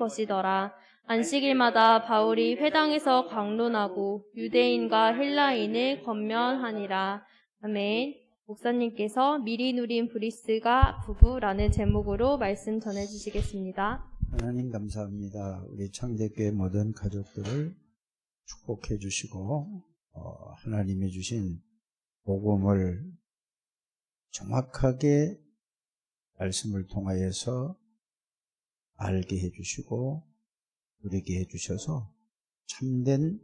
것이더라. 안식일마다 바울이 회당에서 강론하고 유대인과 헬라인을 권면하니라. 아멘. 목사님께서 미리 누린 브리스가 부부라는 제목으로 말씀 전해주시겠습니다. 하나님 감사합니다. 우리 창대교회 모든 가족들을 축복해 주시고 하나님이 주신 복음을 정확하게 말씀을 통하여서 알게 해 주시고 누리게 해 주셔서 참된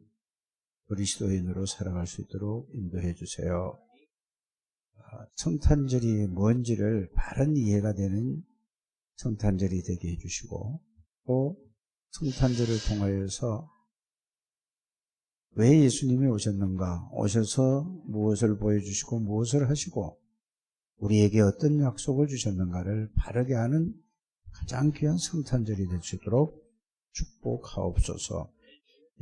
그리스도인으로 살아갈 수 있도록 인도해 주세요. 성탄절이 뭔지를 바른 이해가 되는 성탄절이 되게 해주시고, 또 성탄절을 통하여서 왜 예수님이 오셨는가, 오셔서 무엇을 보여주시고 무엇을 하시고 우리에게 어떤 약속을 주셨는가를 바르게 하는 가장 귀한 성탄절이 될 수 있도록 축복하옵소서.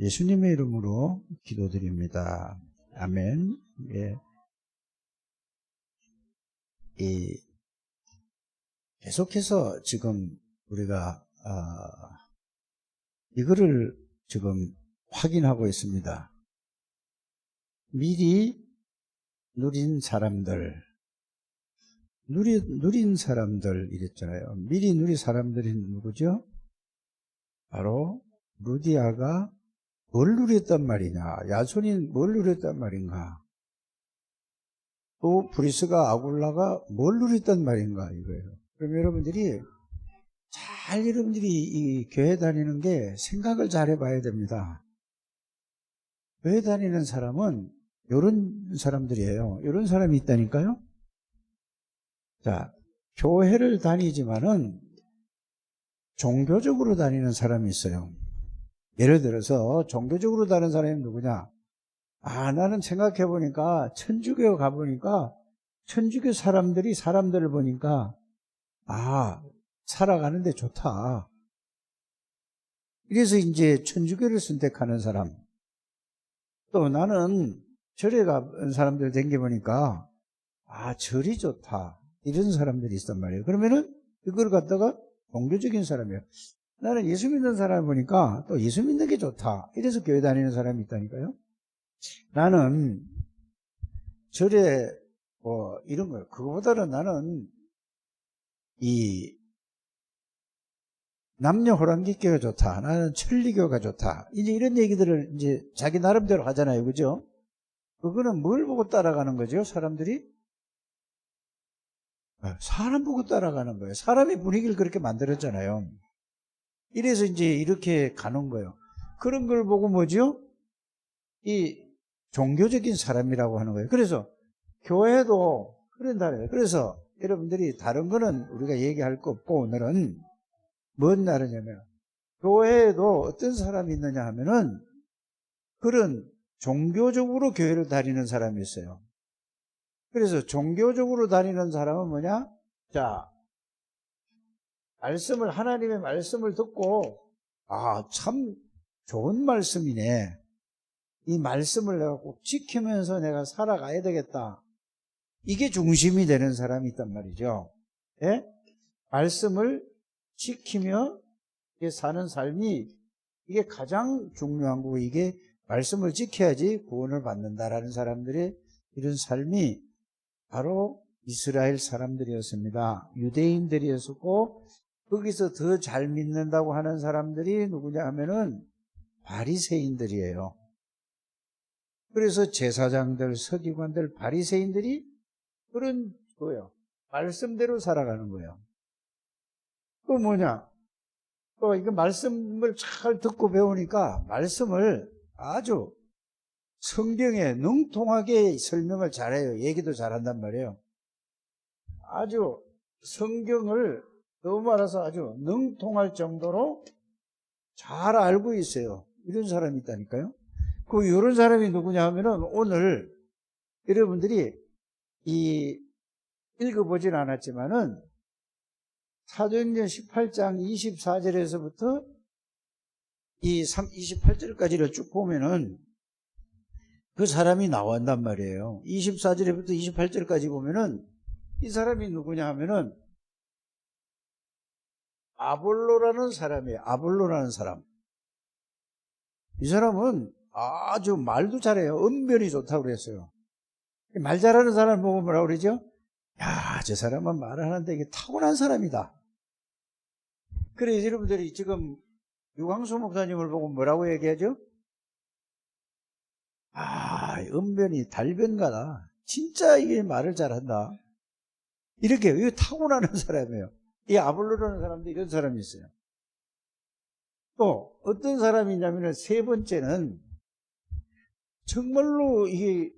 예수님의 이름으로 기도드립니다. 아멘. 예. 계속해서 지금 우리가 이거를 지금 확인하고 있습니다. 미리 누린 사람들, 누린 사람들 이랬잖아요. 미리 누린 사람들이 누구죠? 바로 루디아가 뭘 누렸단 말이냐, 야손이 뭘 누렸단 말인가, 또 브리스가 아굴라가 뭘 누렸단 말인가 이거예요. 그럼 여러분들이 여러분들이 이 교회 다니는 게 생각을 잘 해봐야 됩니다. 교회 다니는 사람은 이런 사람들이에요. 이런 사람이 있다니까요. 자, 교회를 다니지만은 종교적으로 다니는 사람이 있어요. 예를 들어서 종교적으로 다니는 사람이 누구냐? 나는 생각해보니까 천주교 가보니까 천주교 사람들을 보니까 살아가는데 좋다. 이래서 이제 천주교를 선택하는 사람. 또 나는 절에 간 사람들 댕겨보니까 절이 좋다. 이런 사람들이 있단 말이에요. 그러면은 이걸 갖다가 종교적인 사람이에요. 나는 예수 믿는 사람을 보니까 또 예수 믿는 게 좋다. 이래서 교회 다니는 사람이 있다니까요. 나는 절에 이런 거예요. 그거보다는 나는 이 남녀 호랑기교가 좋다. 나는 천리교가 좋다. 이제 이런 얘기들을 이제 자기 나름대로 하잖아요. 그죠? 그거는 뭘 보고 따라가는 거죠? 사람들이? 사람 보고 따라가는 거예요. 사람이 분위기를 그렇게 만들었잖아요. 이래서 이제 이렇게 가는 거예요. 그런 걸 보고 뭐죠? 이 종교적인 사람이라고 하는 거예요. 그래서 교회도 그런다. 그래서 여러분들이 다른 거는 우리가 얘기할 거 없고 오늘은 뭔 날이냐면 교회에도 어떤 사람이 있느냐 하면은 그런 종교적으로 교회를 다니는 사람이 있어요. 그래서 종교적으로 다니는 사람은 뭐냐? 자, 하나님의 말씀을 듣고 참 좋은 말씀이네. 이 말씀을 내가 꼭 지키면서 내가 살아가야 되겠다. 이게 중심이 되는 사람이 있단 말이죠. 예? 말씀을 지키며 사는 삶이 이게 가장 중요한 거고, 이게 말씀을 지켜야지 구원을 받는다라는 사람들의 이런 삶이 바로 이스라엘 사람들이었습니다. 유대인들이었고, 거기서 더 잘 믿는다고 하는 사람들이 누구냐 하면은 바리새인들이에요. 그래서 제사장들, 서기관들, 바리새인들이 그런 거예요. 말씀대로 살아가는 거예요. 그 뭐냐? 이거 말씀을 잘 듣고 배우니까 말씀을 아주 성경에 능통하게 설명을 잘해요. 얘기도 잘한단 말이에요. 아주 성경을 너무 알아서 아주 능통할 정도로 잘 알고 있어요. 이런 사람이 있다니까요. 이런 사람이 누구냐 하면은 오늘 여러분들이 읽어보진 않았지만은 사도행전 18장 24절에서부터 28절까지를 쭉 보면은 그 사람이 나온단 말이에요. 24절부터 28절까지 보면은 이 사람이 누구냐 하면은 아볼로라는 사람이에요. 아볼로라는 사람. 이 사람은 아주 말도 잘해요. 언변이 좋다고 그랬어요. 말 잘하는 사람 보고 뭐라고 그러죠? 야, 저 사람은 말을 하는데 이게 타고난 사람이다. 그래서 여러분들이 지금 유광수 목사님을 보고 뭐라고 얘기하죠? 아, 언변이 달변가다. 진짜 이게 말을 잘한다. 이렇게, 이거 타고나는 사람이에요. 이 아볼로라는 사람도 이런 사람이 있어요. 또, 어떤 사람이 있냐면, 세 번째는, 정말로 이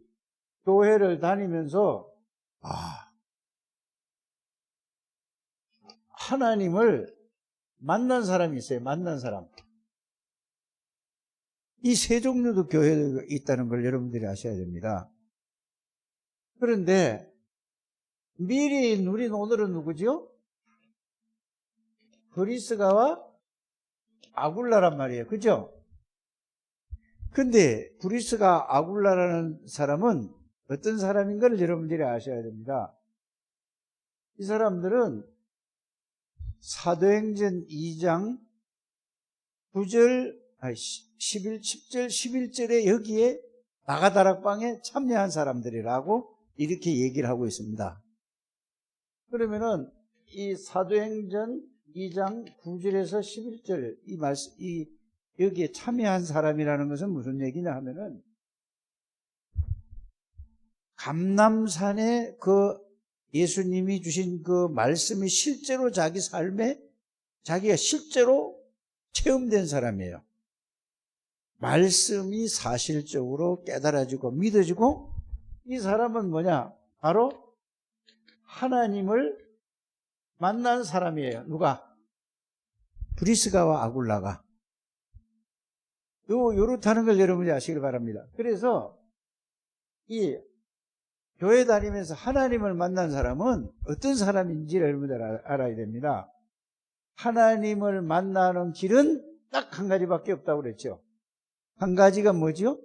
교회를 다니면서, 하나님을 만난 사람이 있어요. 만난 사람. 이 세 종류도 교회에 있다는 걸 여러분들이 아셔야 됩니다. 그런데 미리 누린 오늘은 누구죠? 브리스가와 아굴라란 말이에요. 그죠? 근데 브리스가 아굴라라는 사람은 어떤 사람인가를 여러분들이 아셔야 됩니다. 이 사람들은 사도행전 2장 9절, 10절, 11절에 여기에 나가다락방에 참여한 사람들이라고 이렇게 얘기를 하고 있습니다. 그러면은 이 사도행전 2장 9절에서 11절 이 말씀, 여기에 참여한 사람이라는 것은 무슨 얘기냐 하면은 감람산에 그 예수님이 주신 그 말씀이 실제로 자기 삶에 자기가 실제로 체험된 사람이에요. 말씀이 사실적으로 깨달아지고 믿어지고 이 사람은 뭐냐? 바로 하나님을 만난 사람이에요. 누가? 브리스가와 아굴라가. 요렇다는 걸 여러분이 아시길 바랍니다. 그래서 이 교회 다니면서 하나님을 만난 사람은 어떤 사람인지를 여러분들 알아야 됩니다. 하나님을 만나는 길은 딱 한 가지밖에 없다고 그랬죠. 한 가지가 뭐죠?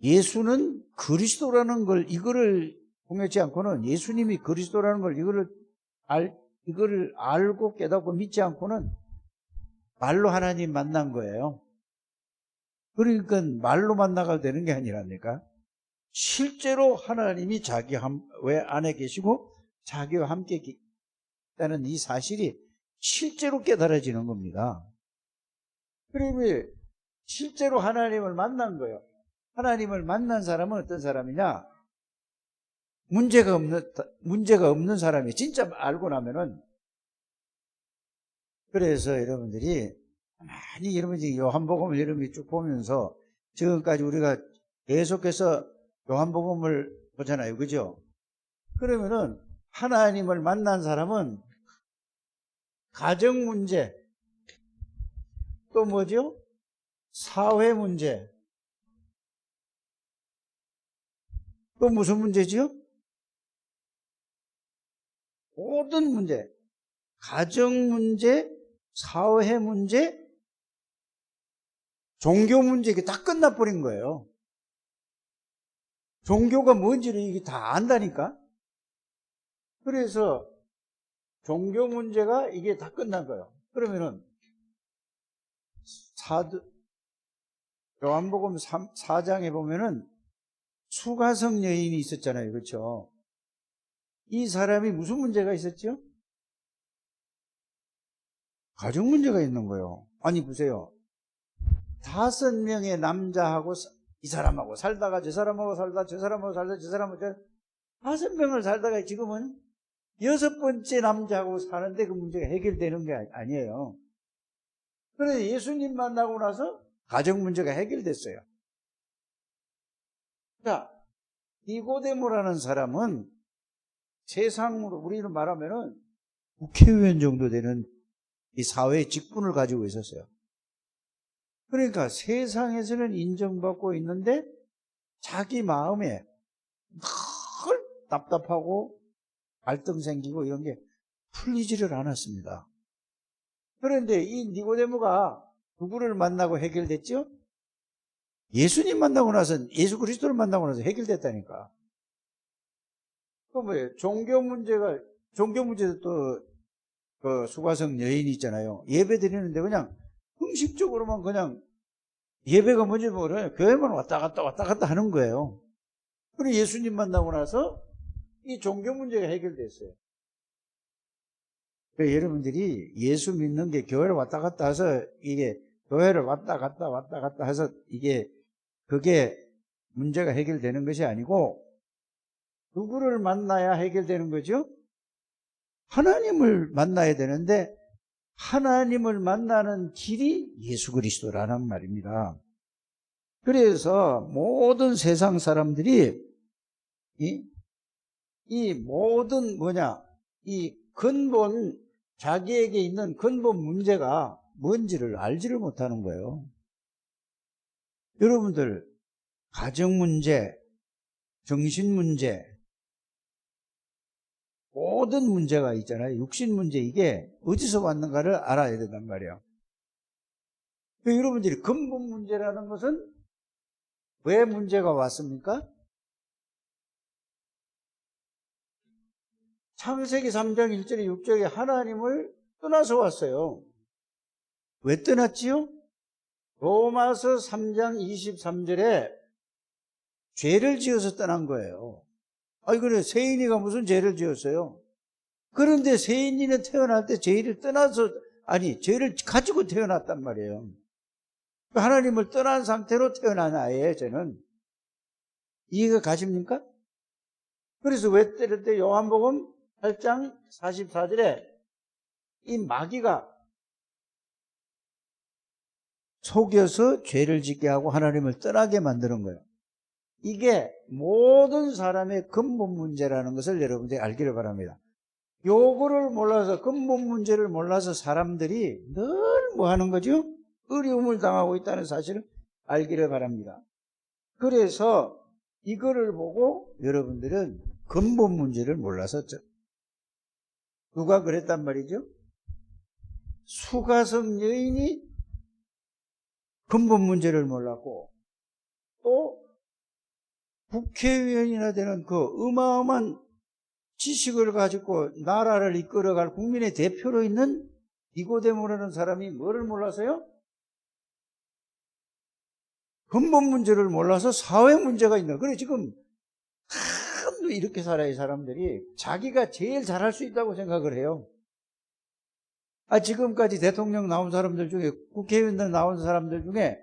예수는 그리스도라는 걸 이거를 공유치 않고는 예수님이 그리스도라는 걸 이거를 알고 깨닫고 믿지 않고는 말로 하나님 만난 거예요. 그러니까 말로 만나가 되는 게 아니라니까. 실제로 하나님이 자기 왜 안에 계시고 자기와 함께 있다는 이 사실이 실제로 깨달아지는 겁니다. 그러면 실제로 하나님을 만난 거예요. 하나님을 만난 사람은 어떤 사람이냐? 문제가 없는 사람이 진짜 알고 나면은. 그래서 여러분들이 많이 여러분들이 요한복음을 여러분이 쭉 보면서 지금까지 우리가 계속해서 요한복음을 보잖아요. 그죠? 그러면은 하나님을 만난 사람은 가정 문제, 또 뭐죠? 사회 문제, 또 무슨 문제지요? 모든 문제, 가정 문제, 사회 문제, 종교 문제, 이게 다 끝나버린 거예요. 종교가 뭔지를 이게 다 안다니까? 그래서 종교 문제가 이게 다 끝난 거예요. 그러면은 요한복음 4장에 보면은 수가성 여인이 있었잖아요. 그렇죠? 이 사람이 무슨 문제가 있었죠? 가정 문제가 있는 거예요. 아니 보세요. 5명의 남자하고 이 사람하고 살다가 저 사람하고 살다 저 사람하고 살다 저 사람하고 5명을 살다가 지금은 6번째 남자하고 사는데 그 문제가 해결되는 게 아니에요. 그런데 예수님 만나고 나서 가정 문제가 해결됐어요. 자, 니고데모라는 사람은 세상으로 우리는 말하면은 국회의원 정도 되는 이 사회의 직분을 가지고 있었어요. 그러니까 세상에서는 인정받고 있는데 자기 마음에 늘 답답하고 갈등 생기고 이런 게 풀리지를 않았습니다. 그런데 이 니고데모가 누구를 만나고 해결됐죠? 예수님 만나고 나서, 예수 그리스도를 만나고 나서 해결됐다니까. 그 뭐예요? 종교 문제가, 종교 문제도 또 그 수가성 여인이 있잖아요. 예배 드리는데 그냥 형식적으로만 그냥 예배가 뭔지 모르요. 교회만 왔다 갔다 하는 거예요. 그리고 예수님 만나고 나서 이 종교 문제가 해결됐어요. 그러니까 여러분들이 예수 믿는 게 교회를 왔다 갔다 해서 이게 교회를 왔다 갔다 해서 이게 그게 문제가 해결되는 것이 아니고 누구를 만나야 해결되는 거죠? 하나님을 만나야 되는데 하나님을 만나는 길이 예수 그리스도라는 말입니다. 그래서 모든 세상 사람들이 이 모든 이 근본 자기에게 있는 근본 문제가 뭔지를 알지를 못하는 거예요. 여러분들 가정 문제, 정신 문제, 모든 문제가 있잖아요. 육신 문제 이게 어디서 왔는가를 알아야 된단 말이에요. 여러분들이 근본 문제라는 것은 왜 문제가 왔습니까? 창세기 3장 1절에 6절에 하나님을 떠나서 왔어요. 왜 떠났지요? 로마서 3장 23절에 죄를 지어서 떠난 거예요. 아니 그래 세인이가 무슨 죄를 지었어요? 그런데 세인이는 태어날 때 죄를 떠나서 죄를 가지고 태어났단 말이에요. 하나님을 떠난 상태로 태어난 아이예요. 저는 이해가 가십니까? 그래서 왜 때렸대? 요한복음 8장 44절에 이 마귀가 속여서 죄를 짓게 하고 하나님을 떠나게 만드는 거예요. 이게 모든 사람의 근본 문제라는 것을 여러분들이 알기를 바랍니다. 요거를 몰라서 근본 문제를 몰라서 사람들이 늘 뭐 하는 거죠? 어려움을 당하고 있다는 사실을 알기를 바랍니다. 그래서 이거를 보고 여러분들은 근본 문제를 몰라서 누가 그랬단 말이죠? 수가성 여인이 근본 문제를 몰랐고 또 국회의원이나 되는 그 어마어마한 지식을 가지고 나라를 이끌어갈 국민의 대표로 있는 니고데모라는 사람이 뭐를 몰라서요? 근본 문제를 몰라서 사회 문제가 있는. 그래 지금 참 이렇게 살아요. 사람들이 자기가 제일 잘할 수 있다고 생각을 해요. 지금까지 대통령 나온 사람들 중에 국회의원들 나온 사람들 중에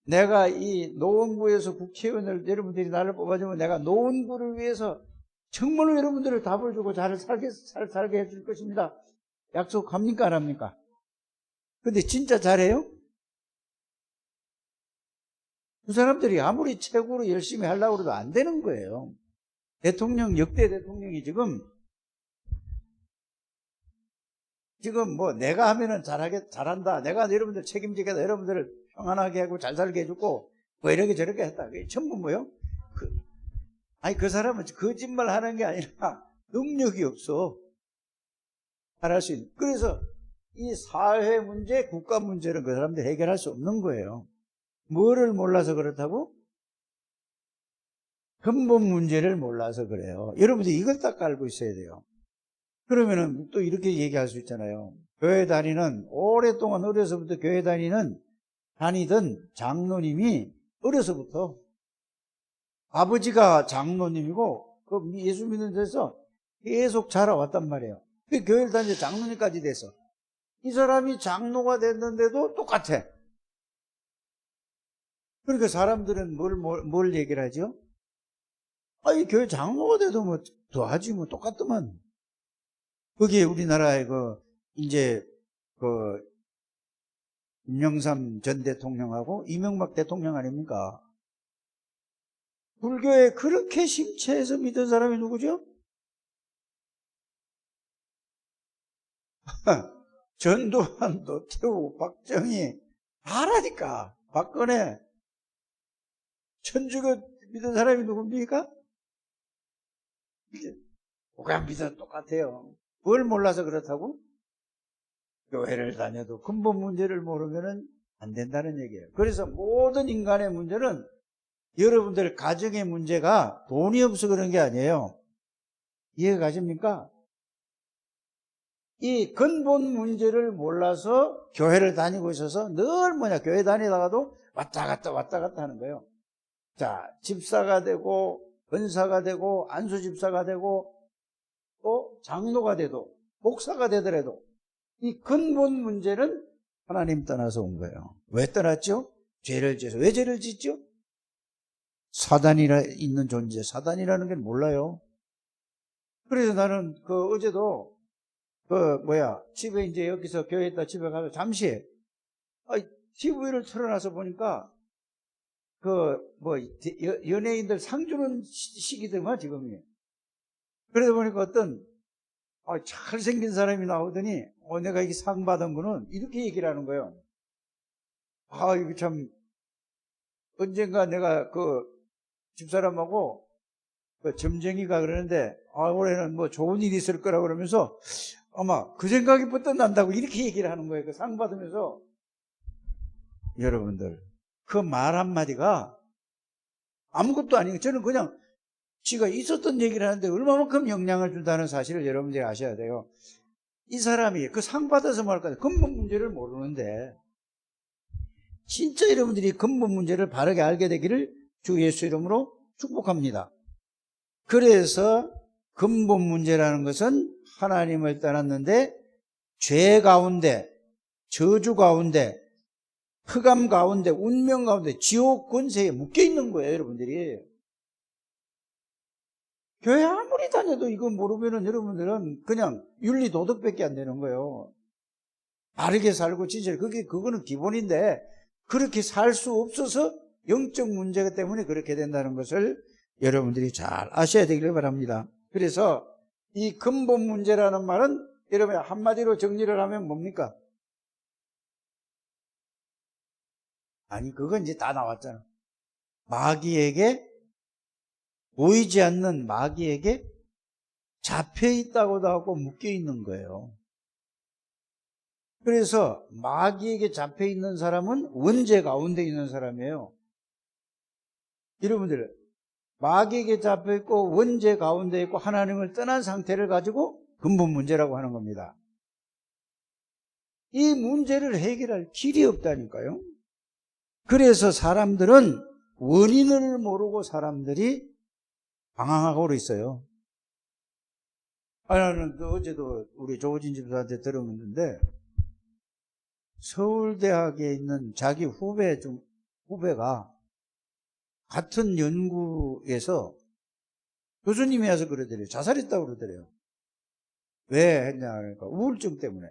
내가 이 노원구에서 국회의원을 여러분들이 나를 뽑아주면 내가 노원구를 위해서 정말로 여러분들을 답을 주고 잘 살게 해줄 것입니다. 약속합니까? 안 합니까? 근데 진짜 잘해요? 그 사람들이 아무리 최고로 열심히 하려고 해도 안 되는 거예요. 역대 대통령이 지금 뭐 내가 하면은 잘한다. 내가 여러분들 책임지겠다. 여러분들을 평안하게 하고 잘 살게 해주고 뭐 이렇게 저렇게 했다. 그게 전부 뭐요? 그 사람은 거짓말 하는 게 아니라 능력이 없어. 잘할 수 있는. 그래서 이 사회 문제, 국가 문제는 그 사람들 해결할 수 없는 거예요. 뭐를 몰라서 그렇다고? 근본 문제를 몰라서 그래요. 여러분들이 이걸 딱 알고 있어야 돼요. 그러면은 또 이렇게 얘기할 수 있잖아요. 교회 다니는, 오랫동안 어려서부터 교회 다니던 장로님이 어려서부터 아버지가 장로님이고 그 예수 믿는 데서 계속 자라왔단 말이에요. 그 교회를 다니면서 장로님까지 돼서 이 사람이 장로가 됐는데도 똑같아. 그러니까 사람들은 뭘 얘기를 하죠? 이 교회 장로가 돼도 뭐 더하지 뭐 똑같더만. 거기에 우리나라의 김영삼 전 대통령하고 이명박 대통령 아닙니까? 불교에 그렇게 심취해서 믿은 사람이 누구죠? 전두환, 노태우, 박정희, 다라니까. 박근혜, 천주교 믿은 사람이 누굽니까? 그냥 믿어도 똑같아요. 뭘 몰라서 그렇다고? 교회를 다녀도 근본 문제를 모르면 안 된다는 얘기예요. 그래서 모든 인간의 문제는 여러분들 가정의 문제가 돈이 없어 그런 게 아니에요. 이해가 가십니까? 이 근본 문제를 몰라서 교회를 다니고 있어서 늘 교회 다니다가도 왔다 갔다 하는 거예요. 자, 집사가 되고, 권사가 되고, 안수집사가 되고, 또 장로가 돼도, 목사가 되더라도, 이 근본 문제는 하나님 떠나서 온 거예요. 왜 떠났죠? 죄를 지어서. 왜 죄를 짓죠? 사단이라 있는 존재, 사단이라는 게 몰라요. 그래서 나는 어제도 집에 이제 여기서 교회에 있다 집에 가서 잠시 TV를 틀어놔서 보니까 연예인들 상 주는 시기더만 지금이. 그러다 보니까 어떤 잘생긴 사람이 나오더니 내가 이게 상 받은 거는 이렇게 얘기를 하는 거예요. 이거 참 언젠가 내가 집사람하고 점쟁이가 그러는데 올해는 좋은 일이 있을 거라고 그러면서 아마 그 생각이 부터 난다고 이렇게 얘기를 하는 거예요. 그 상 받으면서. 여러분들, 그 말 한마디가 아무것도 아니고 저는 그냥 지가 있었던 얘기를 하는데 얼마만큼 영향을 준다는 사실을 여러분들이 아셔야 돼요. 이 사람이 그 상 받아서 뭐 할까? 근본 문제를 모르는데 진짜 여러분들이 근본 문제를 바르게 알게 되기를 주 예수 이름으로 축복합니다. 그래서 근본 문제라는 것은 하나님을 떠났는데 죄 가운데, 저주 가운데, 흑암 가운데, 운명 가운데, 지옥 권세에 묶여 있는 거예요, 여러분들이. 교회 아무리 다녀도 이거 모르면은 여러분들은 그냥 윤리 도덕밖에 안 되는 거예요. 바르게 살고 진짜 그거는 기본인데 그렇게 살 수 없어서 영적 문제가 때문에 그렇게 된다는 것을 여러분들이 잘 아셔야 되기를 바랍니다. 그래서 이 근본 문제라는 말은 여러분 한마디로 정리를 하면 뭡니까? 아니 그건 이제 다 나왔잖아. 마귀에게 보이지 않는 마귀에게 잡혀있다고도 하고 묶여있는 거예요. 그래서 마귀에게 잡혀있는 사람은 원죄 가운데 있는 사람이에요. 여러분들 마귀에게 잡혀있고 원죄 가운데 있고 하나님을 떠난 상태를 가지고 근본 문제라고 하는 겁니다. 이 문제를 해결할 길이 없다니까요. 그래서 사람들은 원인을 모르고 사람들이 방황하고 있어요. 나는 어제도 우리 조진 집사한테 들었는데 서울대학에 있는 자기 후배가 같은 연구에서 교수님이 와서 그러더래요. 자살했다고 그러더래요. 왜 했냐 그러니까 우울증 때문에.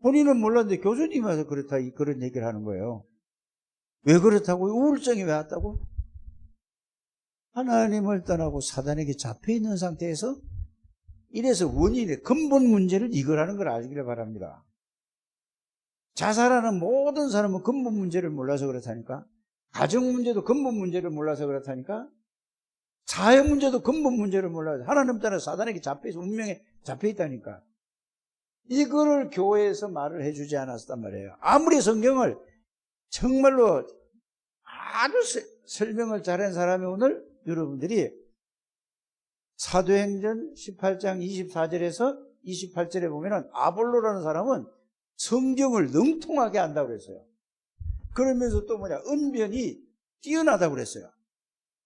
본인은 몰랐는데 교수님이 와서 그런 얘기를 하는 거예요. 왜 그렇다고? 우울증이 왜 왔다고? 하나님을 떠나고 사단에게 잡혀있는 상태에서 이래서 원인의 근본 문제를 이거라는 걸 알기를 바랍니다. 자살하는 모든 사람은 근본 문제를 몰라서 그렇다니까. 가정 문제도 근본 문제를 몰라서 그렇다니까. 사회 문제도 근본 문제를 몰라서 하나님 떠나 사단에게 잡혀있어 운명에 잡혀있다니까. 이거를 교회에서 말을 해주지 않았단 말이에요. 아무리 성경을 정말로 아주 설명을 잘한 사람이 오늘 여러분들이 사도행전 18장 24절에서 28절에 보면은 아볼로라는 사람은 성경을 능통하게 안다고 그랬어요. 그러면서 또 은변이 뛰어나다고 그랬어요.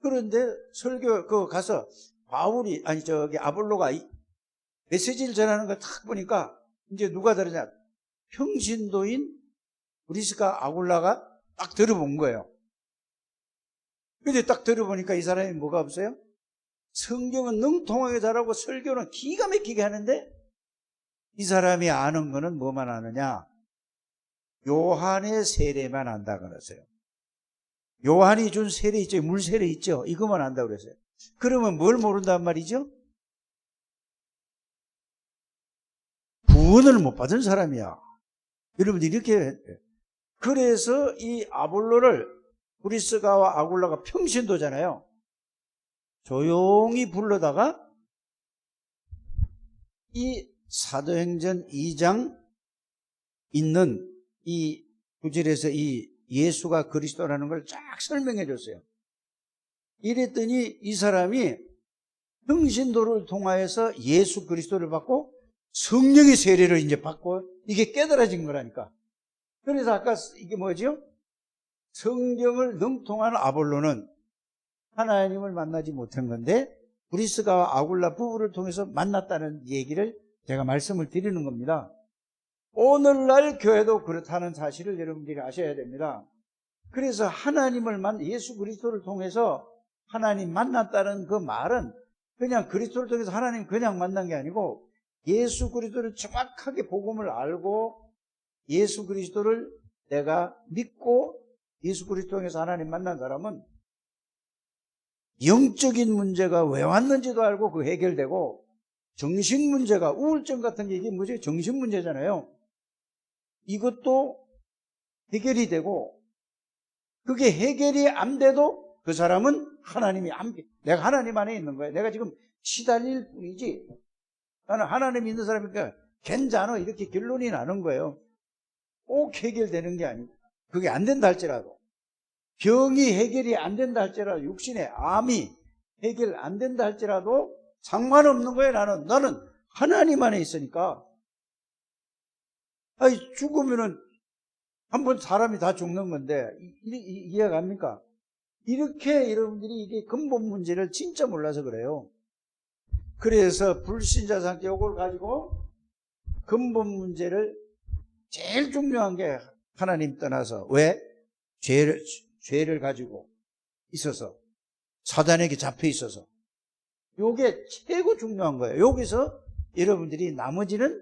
그런데 설교 가서 아볼로가 메시지를 전하는 걸 딱 보니까 이제 누가 다르냐? 평신도인 브리스가 아굴라가 딱 들어본 거예요. 근데 딱 들어보니까 이 사람이 뭐가 없어요? 성경은 능통하게 잘하고 설교는 기가 막히게 하는데 이 사람이 아는 거는 뭐만 아느냐? 요한의 세례만 안다 그랬어요. 요한이 준 세례 있죠? 물 세례 있죠? 이것만 안다 그랬어요. 그러면 뭘 모른단 말이죠? 구원을 못 받은 사람이야. 여러분 이렇게 그래서 이 아볼로를 브리스가와 아굴라가 평신도잖아요. 조용히 불러다가 이 사도행전 2장 있는 이 구절에서 이 예수가 그리스도라는 걸 쫙 설명해 줬어요. 이랬더니 이 사람이 평신도를 통하여서 예수 그리스도를 받고 성령의 세례를 이제 받고 이게 깨달아진 거라니까. 그래서 아까 이게 뭐죠? 성경을 능통한 아볼로는 하나님을 만나지 못한 건데 브리스가와 아굴라 부부를 통해서 만났다는 얘기를 제가 말씀을 드리는 겁니다. 오늘날 교회도 그렇다는 사실을 여러분들이 아셔야 됩니다. 그래서 예수 그리스도를 통해서 하나님 만났다는 그 말은 그냥 그리스도를 통해서 하나님 그냥 만난 게 아니고 예수 그리스도를 정확하게 복음을 알고 예수 그리스도를 내가 믿고 예수 그리스도 통해서 하나님 만난 사람은 영적인 문제가 왜 왔는지도 알고 그 해결되고 정신 문제가 우울증 같은 게 이게 뭐지? 정신 문제잖아요. 이것도 해결이 되고 그게 해결이 안 돼도 그 사람은 내가 하나님 안에 있는 거예요. 내가 지금 시달릴 뿐이지 나는 하나님이 있는 사람이니까 괜찮아 이렇게 결론이 나는 거예요. 꼭 해결되는 게 아니고 그게 안 된다 할지라도 병이 해결이 안 된다 할지라도 육신의 암이 해결 안 된다 할지라도 상관없는 거예요. 나는 하나님 안에 있으니까. 아니 죽으면은 한번 사람이 다 죽는 건데 이해가 갑니까? 이렇게 여러분들이 이게 근본 문제를 진짜 몰라서 그래요. 그래서 불신자 상태 요걸 가지고 근본 문제를 제일 중요한 게 하나님 떠나서 왜? 죄를 가지고 있어서 사단에게 잡혀 있어서 요게 최고 중요한 거예요. 여기서 여러분들이 나머지는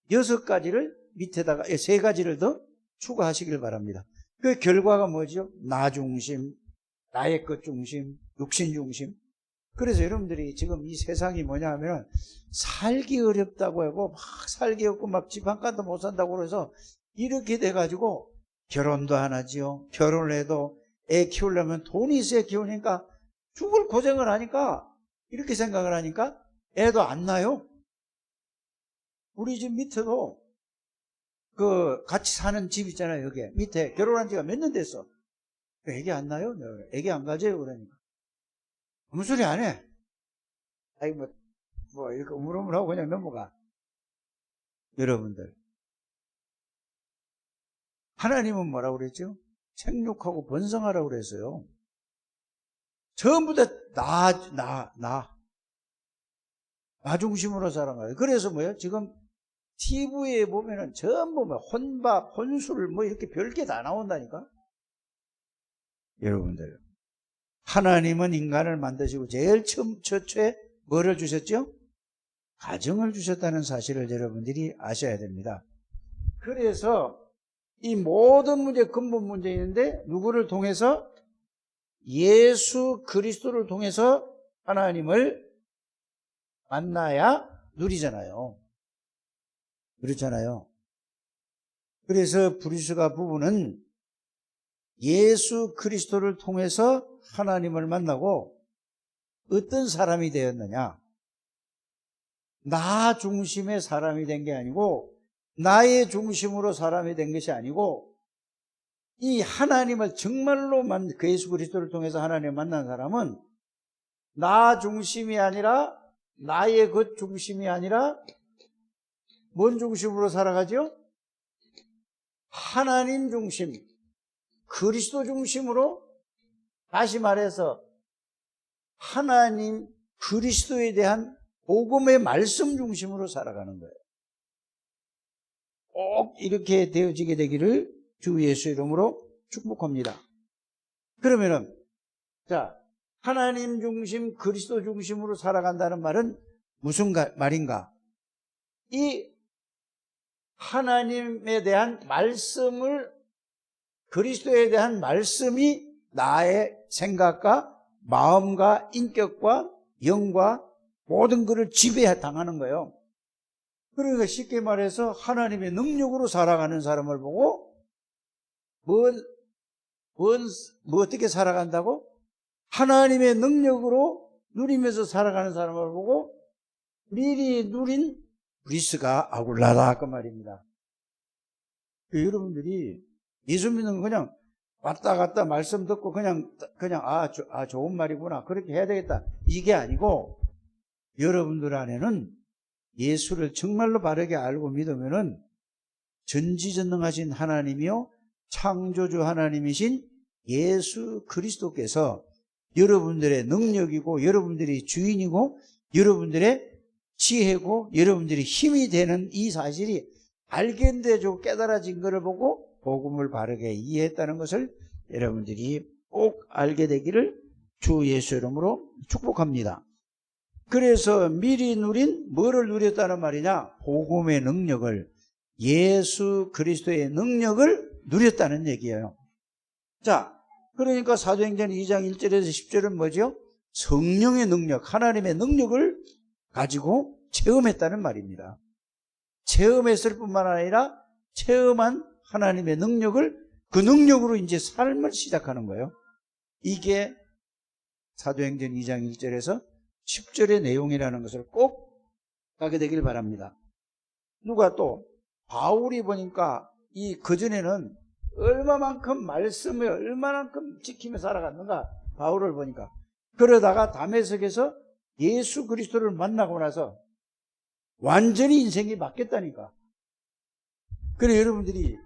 6가지를 밑에다가 3가지를 더 추가하시길 바랍니다. 그 결과가 뭐죠? 나 중심, 나의 것 중심, 육신 중심. 그래서 여러분들이 지금 이 세상이 뭐냐 하면 살기 어렵다고 하고 막 살기 없고 막 집 한 칸도 못 산다고 그래서 이렇게 돼가지고 결혼도 안 하지요. 결혼을 해도 애 키우려면 돈이 있어야 키우니까 죽을 고생을 하니까 이렇게 생각을 하니까 애도 안 낳아요. 우리 집 밑에도 그 같이 사는 집 있잖아요. 여기 밑에 결혼한 지가 몇 년 됐어. 애기 안 낳아요? 애기 안 가져요. 그러니까 아무 소리 안 해. 아이 뭐 이렇게 우물우물하고 그냥 넘어가. 여러분들 하나님은 뭐라고 그랬죠? 생육하고 번성하라고 그랬어요. 전부 다 나 중심으로 살아가요. 그래서 뭐예요? 지금 TV에 보면은 전부 뭐 혼밥, 혼술 뭐 이렇게 별게 다 나온다니까? 여러분들. 하나님은 인간을 만드시고 제일 처초에 뭐를 주셨죠? 가정을 주셨다는 사실을 여러분들이 아셔야 됩니다. 그래서 이 모든 문제 근본 문제인데 누구를 통해서? 예수 그리스도를 통해서 하나님을 만나야 누리잖아요. 그렇잖아요. 그래서 브리스가 부부는 예수 그리스도를 통해서 하나님을 만나고 어떤 사람이 되었느냐? 나 중심의 사람이 된 게 아니고 나의 중심으로 사람이 된 것이 아니고 이 하나님을 정말로 그 예수 그리스도를 통해서 하나님을 만난 사람은 나 중심이 아니라 나의 것 중심이 아니라 뭔 중심으로 살아가죠? 하나님 중심, 그리스도 중심으로, 다시 말해서 하나님 그리스도에 대한 복음의 말씀 중심으로 살아가는 거예요. 꼭 이렇게 되어지게 되기를 주 예수 이름으로 축복합니다. 그러면은 자, 하나님 중심, 그리스도 중심으로 살아간다는 말은 무슨 말인가? 이 하나님에 대한 말씀을, 그리스도에 대한 말씀이 나의 생각과 마음과 인격과 영과 모든 것을 지배해 당하는 거예요. 그러니까 쉽게 말해서 하나님의 능력으로 살아가는 사람을 보고 뭐 어떻게 살아간다고? 하나님의 능력으로 누리면서 살아가는 사람을 보고 미리 누린 브리스가 아굴라다 그 말입니다. 여러분들이 예수 믿는 건 그냥 왔다 갔다 말씀 듣고 그냥 좋은 말이구나 그렇게 해야 되겠다 이게 아니고 여러분들 안에는 예수를 정말로 바르게 알고 믿으면은 전지전능하신 하나님이요 창조주 하나님이신 예수 그리스도께서 여러분들의 능력이고 여러분들의 주인이고 여러분들의 지혜고 여러분들이 힘이 되는 이 사실이 알겐대죠 깨달아진 것을 보고 복음을 바르게 이해했다는 것을 여러분들이 꼭 알게 되기를 주 예수 이름으로 축복합니다. 그래서 미리 누린 뭐를 누렸다는 말이냐? 복음의 능력을, 예수 그리스도의 능력을 누렸다는 얘기예요. 자, 그러니까 사도행전 2장 1절에서 10절은 뭐죠? 성령의 능력, 하나님의 능력을 가지고 체험했다는 말입니다. 체험했을 뿐만 아니라 체험한 하나님의 능력을 그 능력으로 이제 삶을 시작하는 거예요. 이게 사도행전 2장 1절에서 10절의 내용이라는 것을 꼭 가게 되길 바랍니다. 누가 또 바울이 보니까 이 그전에는 얼마만큼 말씀을 얼마만큼 지키며 살아갔는가 바울을 보니까 그러다가 다메섹에서 예수 그리스도를 만나고 나서 완전히 인생이 바뀌었다니까. 그래 여러분들이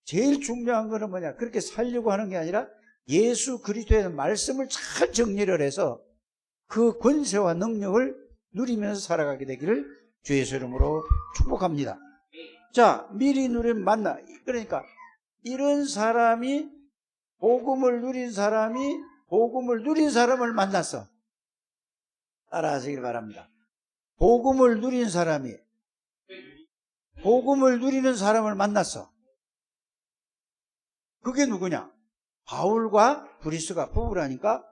제일 중요한 거는 뭐냐? 그렇게 살려고 하는 게 아니라 예수 그리스도의 말씀을 잘 정리를 해서 그 권세와 능력을 누리면서 살아가게 되기를 주 예수 이름으로 축복합니다. 자, 미리 누린 만나. 그러니까 이런 사람이 복음을 누린 사람을 만났어. 따라하시길 바랍니다. 복음을 누린 사람이 복음을 누리는 사람을 만났어. 그게 누구냐? 바울과 브리스가 부부라니까.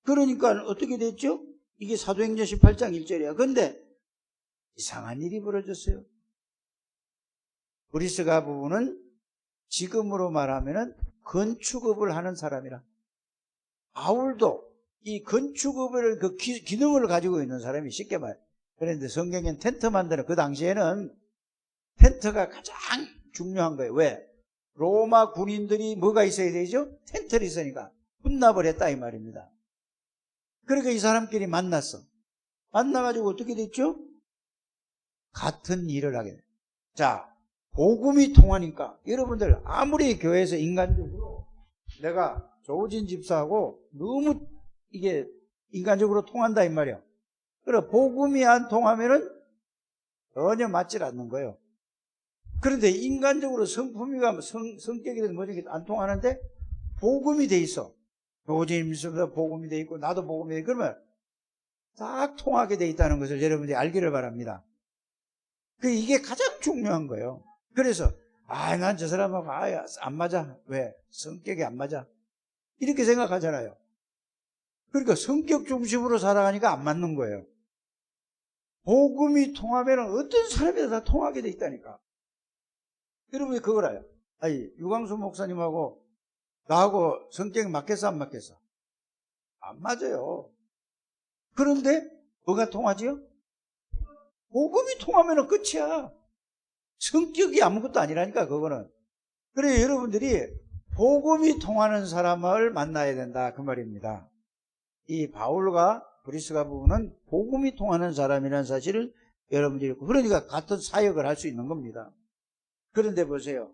그러니까 어떻게 됐죠? 이게 사도행전 18장 1절이야. 근데 이상한 일이 벌어졌어요. 브리스가 부부는 지금으로 말하면 건축업을 하는 사람이라. 바울도 이 건축업을 그 기능을 가지고 있는 사람이 쉽게 말. 그런데 성경엔 텐트 만드는 그 당시에는 텐트가 가장 중요한 거예요. 왜? 로마 군인들이 뭐가 있어야 되죠? 텐트를 있으니까 혼납을 했다 이 말입니다. 그러니까 이 사람끼리 만났어. 만나가지고 어떻게 됐죠? 같은 일을 하게 돼. 자, 복음이 통하니까 여러분들 아무리 교회에서 인간적으로 내가 조진 집사하고 너무 이게 인간적으로 통한다 이 말이야. 그래 복음이 안 통하면은 전혀 맞질 않는 거예요. 그런데 인간적으로 성품이가 성격이든 뭐든 안 통하는데 복음이 돼 있어. 조진 집사도 복음이 돼 있고 나도 복음이 돼 있고 그러면 딱 통하게 돼 있다는 것을 여러분들이 알기를 바랍니다. 이게 가장 중요한 거예요. 그래서 난 저 사람하고 안 맞아. 왜? 성격이 안 맞아. 이렇게 생각하잖아요. 그러니까 성격 중심으로 살아가니까 안 맞는 거예요. 복음이 통하면 어떤 사람이나 다 통하게 돼 있다니까. 여러분이 그걸 알아요. 유광수 목사님하고 나하고 성격이 맞겠어 안 맞겠어? 안 맞아요. 그런데 뭐가 통하지요? 복음이 통하면 끝이야. 성격이 아무것도 아니라니까 그거는. 그래 여러분들이 복음이 통하는 사람을 만나야 된다 그 말입니다. 이 바울과 브리스가 부부는 복음이 통하는 사람이라는 사실을 여러분들이 있고 그러니까 같은 사역을 할 수 있는 겁니다. 그런데 보세요.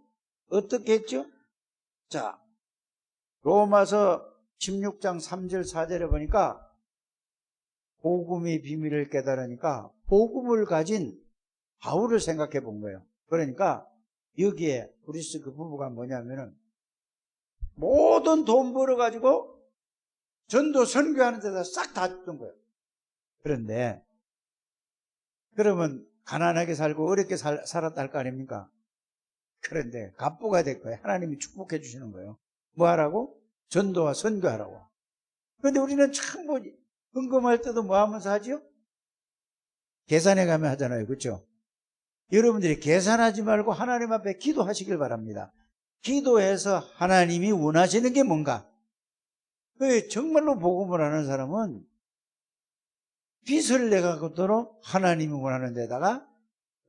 어떻게 했죠? 자, 로마서 16장 3절 4절에 보니까 복음의 비밀을 깨달으니까 복음을 가진 바울을 생각해 본 거예요. 그러니까 여기에 브리스 그 부부가 뭐냐면은 모든 돈 벌어가지고 전도 선교하는 데다 싹 다 줬던 거예요. 그런데 그러면 가난하게 살고 어렵게 살았다 할 거 아닙니까? 그런데 갑부가 될 거예요. 하나님이 축복해 주시는 거예요. 뭐 하라고? 전도와 선교하라고. 그런데 우리는 참 헌금할 때도 뭐 하면서 하죠? 계산해 가면 하잖아요. 그렇죠? 여러분들이 계산하지 말고 하나님 앞에 기도하시길 바랍니다. 기도해서 하나님이 원하시는 게 뭔가? 정말로 복음을 하는 사람은 빚을 내가도록 하나님이 원하는 데다가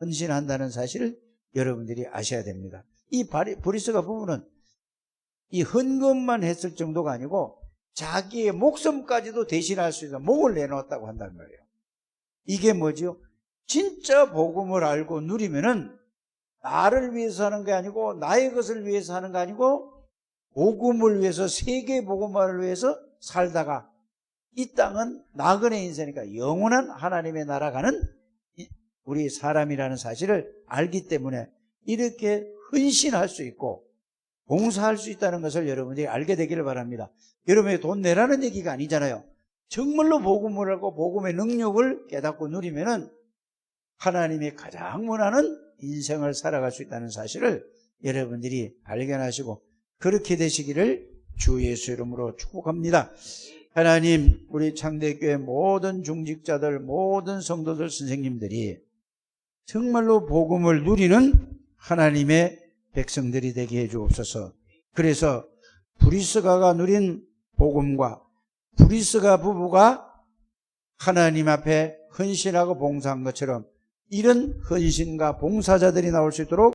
헌신한다는 사실을 여러분들이 아셔야 됩니다. 이 브리스가 부부는 이 헌금만 했을 정도가 아니고 자기의 목숨까지도 대신할 수 있는 목을 내놓았다고 한단 말이에요. 이게 뭐죠? 진짜 복음을 알고 누리면은 나를 위해서 하는 게 아니고 나의 것을 위해서 하는 게 아니고 복음을 위해서, 세계 복음화를 위해서 살다가 이 땅은 나그네 인생이니까 영원한 하나님의 나라 가는 우리 사람이라는 사실을 알기 때문에 이렇게 헌신할 수 있고 봉사할 수 있다는 것을 여러분들이 알게 되기를 바랍니다. 여러분이 돈 내라는 얘기가 아니잖아요. 정말로 복음을 알고 복음의 능력을 깨닫고 누리면은 하나님이 가장 원하는 인생을 살아갈 수 있다는 사실을 여러분들이 발견하시고 그렇게 되시기를 주 예수 이름으로 축복합니다. 하나님, 우리 창대교회 모든 중직자들, 모든 성도들, 선생님들이 정말로 복음을 누리는 하나님의 백성들이 되게 해 주옵소서. 그래서 브리스가가 누린 복음과 브리스가 부부가 하나님 앞에 헌신하고 봉사한 것처럼 이런 헌신과 봉사자들이 나올 수 있도록